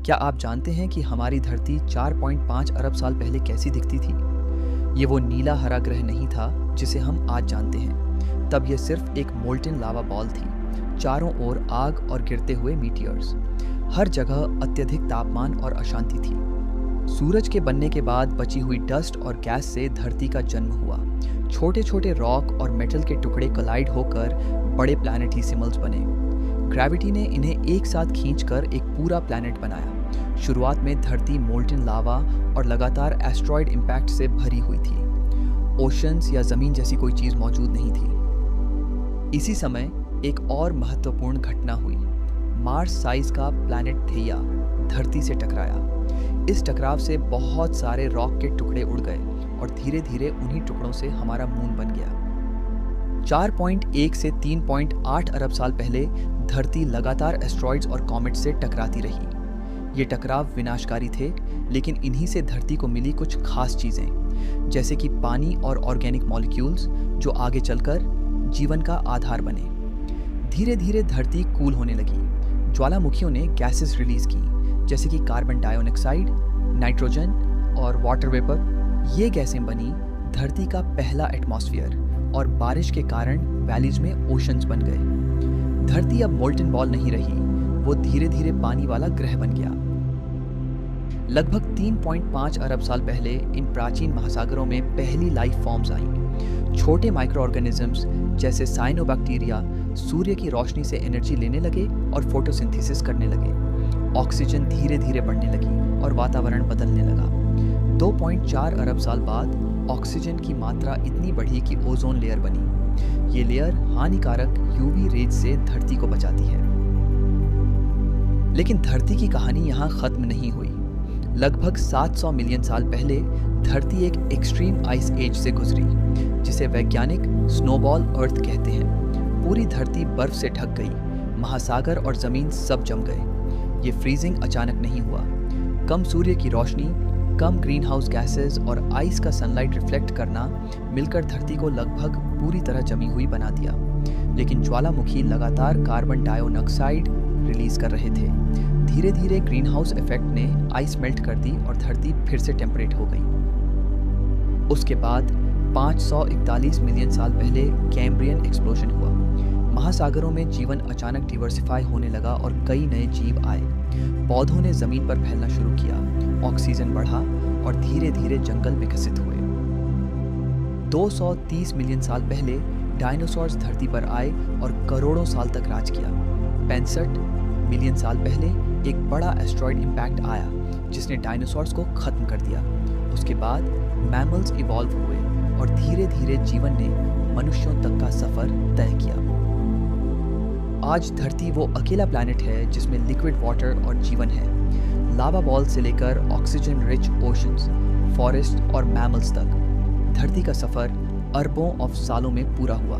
क्या आप जानते हैं कि हमारी धरती 4.5 अरब साल पहले कैसी दिखती थी? ये वो नीला हरा ग्रह नहीं था जिसे हम आज जानते हैं। तब ये सिर्फ एक मोल्टेन लावा बॉल थी, चारों ओर आग और गिरते हुए मीटियर्स। हर जगह अत्यधिक तापमान और अशांति थी। सूरज के बनने के बाद बची हुई डस्ट और गैस से धरती का जन्म हुआ। छोटे छोटे रॉक और मेटल के टुकड़े कोलाइड होकर बड़े प्लैनेटिसिमल्स बने। ग्रेविटी ने इन्हें एक साथ खींचकर एक पूरा प्लैनेट बनाया। शुरुआत में धरती मोल्टेन लावा और लगातार एस्ट्रॉयड इम्पैक्ट से भरी हुई थी। ओशंस या जमीन जैसी कोई चीज मौजूद नहीं थी। इसी समय एक और महत्वपूर्ण घटना हुई। मार्स साइज का प्लैनेट थेया धरती से टकराया। इस टकराव से बहुत सारे रॉक के टुकड़े उड़ गए और धीरे धीरे उन्हीं टुकड़ों से हमारा मून बन गया। 4.1 से 3.8 अरब साल पहले धरती लगातार एस्ट्रॉइड्स और कॉमेट्स से टकराती रही। ये टकराव विनाशकारी थे, लेकिन इन्हीं से धरती को मिली कुछ खास चीज़ें, जैसे कि पानी और ऑर्गेनिक मॉलिक्यूल्स जो आगे चलकर जीवन का आधार बने। धीरे धीरे धरती कूल होने लगी। ज्वालामुखियों ने गैसेस रिलीज की, जैसे कि कार्बन डाइऑक्साइड, नाइट्रोजन और वाटर वेपर। ये गैसें बनी धरती का पहला एटमॉस्फेयर और बारिश के कारण वैलीज में ओशंस बन गए। धरती अब मोल्टेन बॉल नहीं रही, वो धीरे धीरे पानी वाला ग्रह बन गया। लगभग 3.5 अरब साल पहले इन प्राचीन महासागरों में पहली लाइफ फॉर्म्स आईं। छोटे माइक्रो ऑर्गेनिजम्स जैसे साइनोबैक्टीरिया सूर्य की रोशनी से एनर्जी लेने लगे और फोटोसिंथेसिस करने लगे। ऑक्सीजन धीरे धीरे बढ़ने लगी और वातावरण बदलने लगा। 2.4 अरब साल बाद ऑक्सीजन की मात्रा इतनी बढ़ी कि ओजोन लेयर बनी। ये लेयर हानिकारक यूवी रेज से धरती को बचाती है। लेकिन धरती की कहानी यहाँ खत्म नहीं हुई। लगभग 700 मिलियन साल पहले धरती एक एक्सट्रीम आइस एज से गुजरी, जिसे वैज्ञानिक स्नोबॉल अर्थ कहते हैं। पूरी धरती बर्फ से ढक गई, महासागर और जमीन सब जम गए। ये फ्रीजिंग अचानक नहीं हुआ। कम सूर्य की रोशनी, कम ग्रीन हाउस गैसेज और आइस का सनलाइट रिफ्लेक्ट करना मिलकर धरती को लगभग पूरी तरह जमी हुई बना दिया। लेकिन ज्वालामुखी लगातार कार्बन डाइऑक्साइड रिलीज कर रहे थे। धीरे धीरे ग्रीन हाउस इफेक्ट ने आइस मेल्ट कर दी और धरती फिर से टेम्परेट हो गई। उसके बाद 541 मिलियन साल पहले कैम्ब्रियन एक्सप्लोजन हुआ। महासागरों में जीवन अचानक डिवर्सिफाई होने लगा और कई नए जीव आए। पौधों ने जमीन पर फैलना शुरू किया, ऑक्सीजन बढ़ा और धीरे धीरे जंगल विकसित हुए। 230 मिलियन साल पहले डायनासोर्स धरती पर आए और करोड़ों साल तक राज किया। 65 मिलियन साल पहले एक बड़ा एस्ट्रॉयड इम्पैक्ट आया जिसने डायनासोर्स को खत्म कर दिया। उसके बाद मैमल्स इवॉल्व हुए और धीरे धीरे जीवन ने मनुष्यों तक का सफर तय किया। आज धरती वो अकेला प्लैनेट है जिसमें लिक्विड वाटर और जीवन है। लावा बॉल से लेकर ऑक्सीजन रिच ओशंस, फॉरेस्ट और मैमल्स तक धरती का सफर अरबों ऑफ सालों में पूरा हुआ।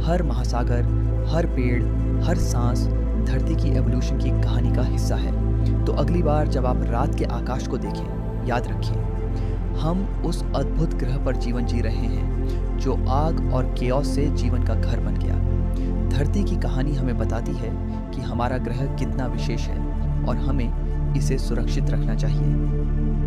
हर महासागर, हर पेड़, हर सांस धरती की एवोल्यूशन की कहानी का हिस्सा है। तो अगली बार जब आप रात के आकाश को देखें, याद रखें हम उस अद्भुत ग्रह पर जीवन जी रहे हैं जो आग और केओस से जीवन का घर बन गया। धरती की कहानी हमें बताती है कि हमारा ग्रह कितना विशेष है और हमें इसे सुरक्षित रखना चाहिए।